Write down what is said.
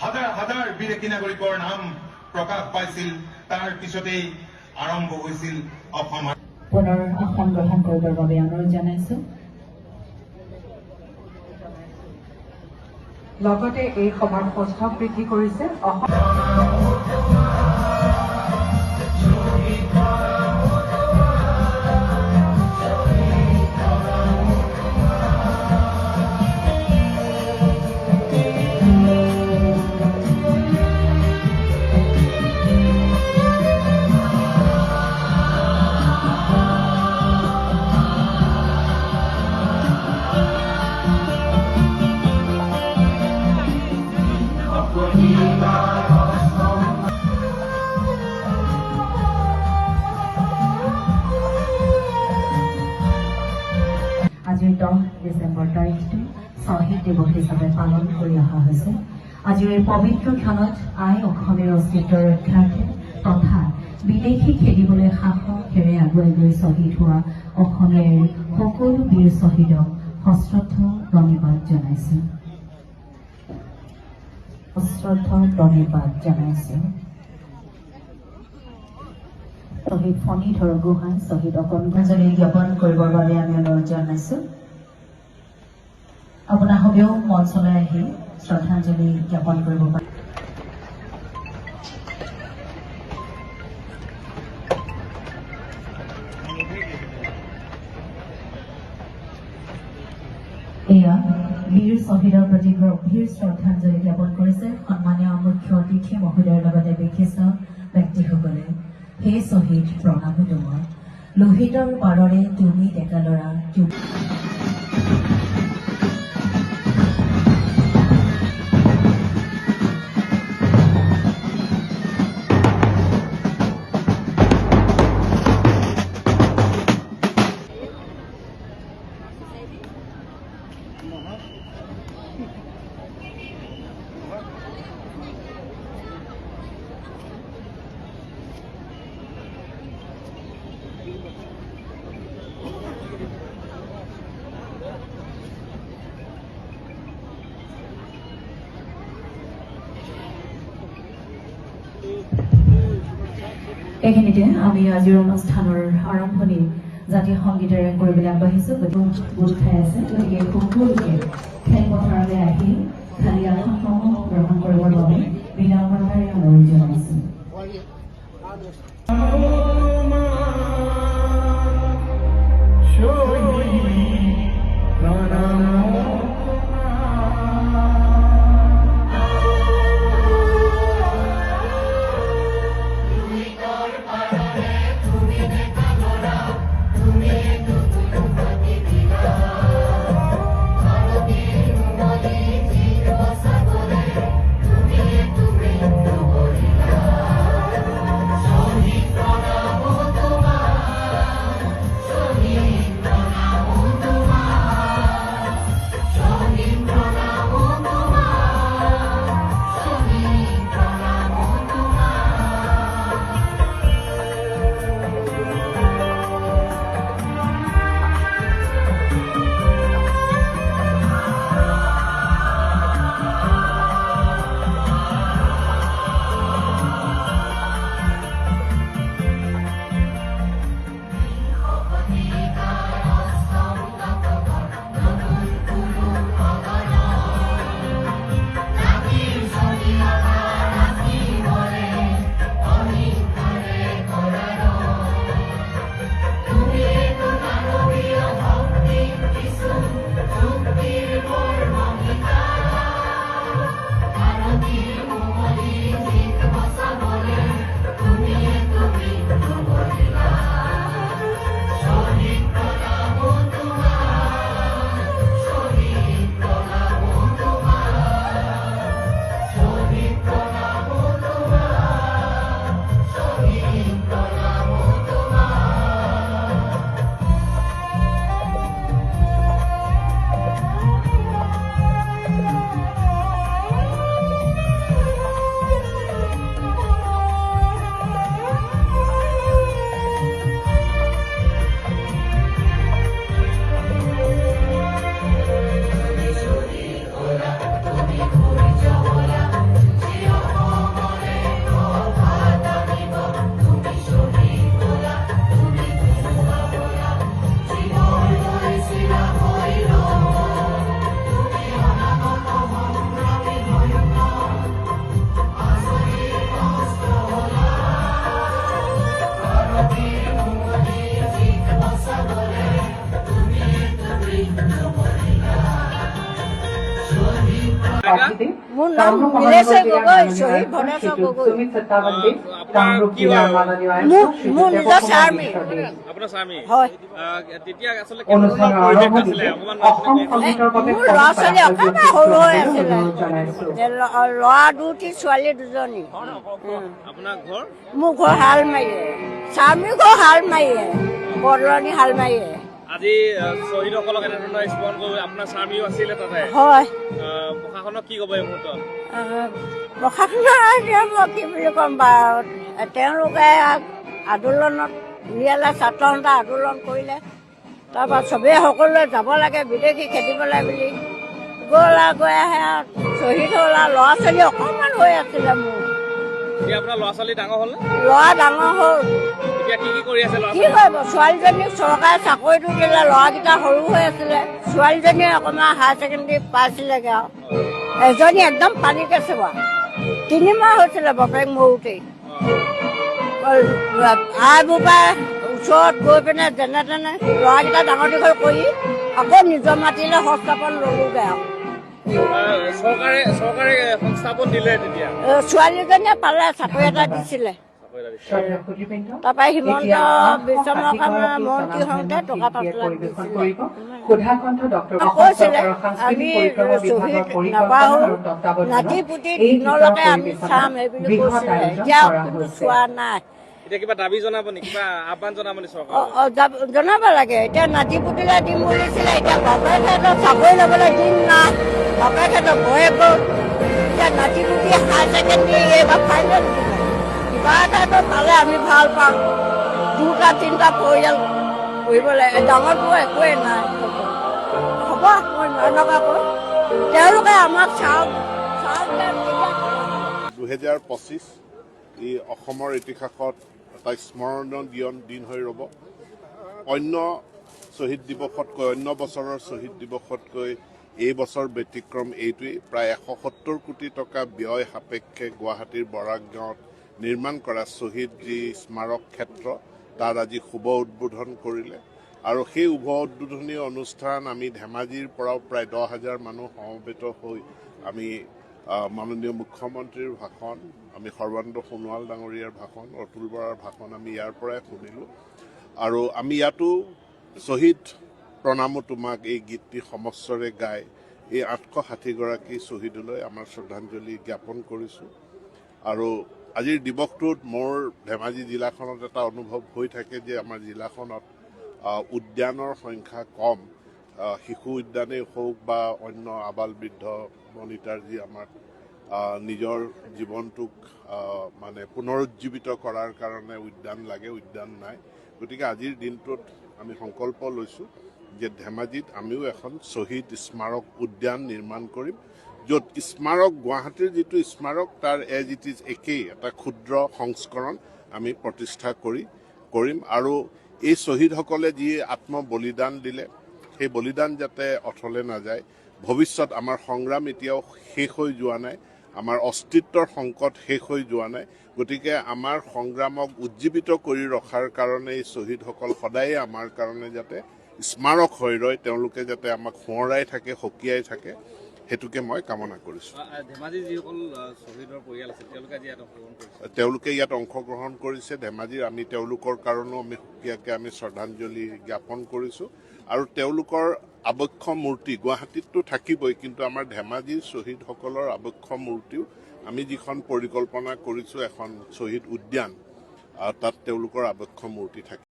হাজাৰ হাজাৰ বিদেশী নাগৰিকৰ নাম প্ৰকাশ পাইছিল। তাৰ পিছতেই আৰম্ভ হৈছিল অসম। পুনৰ আসন গ্ৰহণ কৰিবৰ বাবে অনুৰোধ জনাইছো। লগতে এই সভাৰ কষ্ট বৃদ্ধি কৰিছে আজিৰ 10 ডিচেম্বৰ তাৰিখটো শ্বহীদ দিৱস হিচাপে পালন কৰি অহা হৈছে। আজিৰ এই পবিত্ৰ ক্ষণত অসমীয়াৰ অস্তিত্ব ৰক্ষাৰ্থে তথা বিদেশী খেলিবলৈ সাহসেৰে আগুৱাই গৈ শ্বহীদ হোৱা অসমীয়াৰ সকলো বীৰ শ্বহীদক সশ্ৰদ্ধ প্ৰণিপাত জনাইছো। শ্বহীদ ফণীধৰ গোহাঁই, শ্বহীদ অকণঞ্জলি জ্ঞাপন কৰিবৰ বাবে আমি অনুৰোধ জনাইছো। আপোনাৰ সবেও মঞ্চলৈ আহি শ্ৰদ্ধাঞ্জলি জ্ঞাপন কৰিব পাৰে। এয়া বীৰ শ্বহীদৰ প্ৰতি গভীৰ শ্ৰদ্ধাঞ্জলি জ্ঞাপন কৰিছে সন্মানীয় মুখ্য অতিথি মহোদয়ৰ লগতে বিশিষ্ট ব্যক্তিসকলে। হে শ্বহীদ প্ৰণামো তোমাৰ, লোহিতৰ পাৰৰে তুমি ডেকা ল'ৰা। এইখিনিতে আমি আজিৰ অনুষ্ঠানৰ আৰম্ভণি জাতীয় সংগীতেৰে কৰিবলৈ আগবাঢ়িছো। গোট খাই আছে, গতিকে সকলোকে খেলপথাৰলৈ আহি খালী আসনসমূহ গ্ৰহণ কৰিবৰ বাবে বিনম্ৰতাৰে অনুৰোধ জনাইছো। Sorry. মোৰ নাম নীলেশ্বৰ গগৈ, শ্বহীদ ভদেশ্বৰ গগৈ। মোৰ নিজৰ স্বামী। আপোনাৰ স্বামী হয়। তেতিয়া আচলতে কেনেধৰণৰ পৰিৱেশ আছিলে অকমান মোৰ ল'ৰা ছোৱালী অকণমান সৰু হৈ আছিলে, ল'ৰা দুটি ছোৱালী দুজনী। আপোনাৰ ঘৰ মোৰ ঘৰ হালমাৰীয়ে, স্বামীৰ ঘৰ হালমাৰীয়ে, বৰদলনি হালমাৰীয়ে। আজি শ্বহীদসকলক এনেধৰণৰ স্মৰণ কৰি আপোনাৰ স্বামীও আছিলে তাতে। হয়। প্ৰশাসনক কি ক'ব এই মুহূৰ্তত? প্ৰশাসনৰ মই কি বুলি ক'ম বাৰু, তেওঁলোকে আন্দোলনত উলিয়ালে, ছাত্ৰ সন্থা আন্দোলন কৰিলে, তাৰপৰা চবেই সকলোৱে যাব লাগে বিদেশী খেদিবলৈ বুলি গ'ল আৰু গৈ আহে আৰু শ্বহীদ হ'ল আৰু ল'ৰা ছোৱালী অকণমান হৈ আছিলে মোৰ। এতিয়া আপোনাৰ ল'ৰা ছোৱালী ডাঙৰ হ'ল নে? ল'ৰা ডাঙৰ হ'ল। এতিয়া কি কৰি আছে ল'ৰা কি কৰিব, ছোৱালীজনীক চৰকাৰে চাকৰিটো দিলে, ল'ৰাকেইটা সৰু হৈ আছিলে। ছোৱালীজনীয়ে অকণমান হায়াৰ ছেকেণ্ডেৰী পাইছিলেগৈ আৰু এজনী একদম পানীকে চোৱা 3 মাহ হৈছিলে বাপেক মৰোতেই। আই বোপাই ওচৰত গৈ পিনে যেনে তেনে ল'ৰাকেইটা ডাঙৰ দীঘল কৰি আকৌ নিজৰ মাটিলৈ সংস্থাপন ল'লোগৈ আৰু চৰকাৰে সংস্থাপন দিলে তেতিয়া ছোৱালীজনীয়ে পালে, চাকৰি এটা দিছিলে। তাৰপৰা হিমন্ত বিশ্ব শৰ্মা মন্ত্ৰী হওঁতে টকা 5 লাখ দিছিলে। কৈছিলে আমি শ্বহীদ নাপাহৰো, নাতি পুতি দিনলৈকে আমি চাম এইবুলি কৈছিলে। এতিয়া কিন্তু চোৱা নাই। এতিয়া কিবা দাবী জনাব নেকি, কিবা আহ্বান জনাব নেকি চৰকাৰক? জনাব লাগে। এতিয়া নাতি পুতিলে দিম বুলিছিলে, এতিয়া বাপেকহঁতৰ চাকৰি ল'বলৈ দিন নাই, বাপেকহঁতৰ ভয়ে গ'ল। এতিয়া নাতি পুতি হায়াৰ ছেকেণ্ডেৰী এইবাৰ ফাইনেল দিব, কিবা এটাতো পালে আমি ভাল পাম। 2টা 3টা পৰিয়াল কৰিবলৈ, ডাঙৰটো একোৱেই নাই। হ'ব মই নলগাকৈ তেওঁলোকে আমাক চাওক 2025 ই অসমৰ ইতিহাসত এটা স্মৰণীয় দিন হৈ ৰ'ব। অন্য শ্বহীদ দিৱসতকৈ, অন্য বছৰৰ শ্বহীদ দিৱসতকৈ এই বছৰ ব্যতিক্ৰম এইটোৱেই। প্ৰায় 170 কোটি টকা ব্যয় সাপেক্ষে গুৱাহাটীৰ বৰাক গাঁৱত নিৰ্মাণ কৰা শ্বহীদ যি স্মাৰক ক্ষেত্ৰ, তাৰ আজি শুভ উদ্বোধন কৰিলে। আৰু সেই শুভ উদ্বোধনী অনুষ্ঠান আমি ধেমাজিৰ পৰাও প্ৰায় 10,000 মানুহ সমবেত হৈ আমি মাননীয় মুখ্যমন্ত্ৰীৰ ভাষণ, আমি সৰ্বানন্দ সোণোৱাল ডাঙৰীয়াৰ ভাষণ, অতুল বৰাৰ ভাষণ আমি ইয়াৰ পৰাই শুনিলোঁ। আৰু আমি ইয়াতো শ্বহীদ প্ৰণামো তোমাক এই গীতটি সমস্বৰে গাই এই 860গৰাকী শ্বহীদলৈ আমাৰ শ্ৰদ্ধাঞ্জলি জ্ঞাপন কৰিছোঁ। আৰু আজিৰ দিৱসটোত মোৰ ধেমাজি জিলাখনত এটা অনুভৱ হৈ থাকে যে আমাৰ জিলাখনত উদ্যানৰ সংখ্যা কম। শিশু উদ্যানেই হওক বা অন্য আবাল বৃদ্ধ বনিতাৰ যি আমাৰ নিজৰ জীৱনটোক মানে পুনৰুজ্জীৱিত কৰাৰ কাৰণে উদ্যান লাগে, উদ্যান নাই। গতিকে আজিৰ দিনটোত আমি সংকল্প লৈছোঁ যে ধেমাজিত আমিও এখন শ্বহীদ স্মাৰক উদ্যান নিৰ্মাণ কৰিম, য'ত স্মাৰক গুৱাহাটীৰ যিটো স্মাৰক তাৰ এজ ইট ইজ একেই এটা ক্ষুদ্ৰ সংস্কৰণ আমি প্ৰতিষ্ঠা কৰিম। আৰু এই শ্বহীদসকলে যি আত্মবলিদান দিলে, সেই বলিদান যাতে অথলে নাযায়। ভৱিষ্যত আমাৰ সংগ্ৰাম এতিয়াও শেষ হৈ যোৱা নাই, আমাৰ অস্তিত্বৰ সংকট শেষ হৈ যোৱা নাই। গতিকে আমাৰ সংগ্ৰামক উজ্জীৱিত কৰি ৰখাৰ কাৰণে এই শ্বহীদসকল সদায়ে আমাৰ কাৰণে যাতে স্মাৰক হৈ ৰয়, তেওঁলোকে যাতে আমাক সোঁৱৰাই থাকে, সকীয়াই থাকে, সেইটোকে মই কামনা কৰিছোঁ। ধেমাজিৰ যিসকল শ্বহীদৰ পৰিয়াল আছে তেওঁলোকে ইয়াত অংশগ্ৰহণ কৰিছে। ধেমাজিৰ আমি তেওঁলোকৰ কাৰণেও আমি সুকীয়াকৈ আমি শ্ৰদ্ধাঞ্জলি জ্ঞাপন কৰিছোঁ। আৰু তেওঁলোকৰ আবক্ষ মূৰ্তি গুৱাহাটীততো থাকিবই, কিন্তু আমাৰ ধেমাজিৰ শ্বহীদসকলৰ আবক্ষ মূৰ্তিও আমি যিখন পৰিকল্পনা কৰিছোঁ এখন শ্বহীদ উদ্যান, তাত তেওঁলোকৰ আবক্ষ মূৰ্তি থাকে।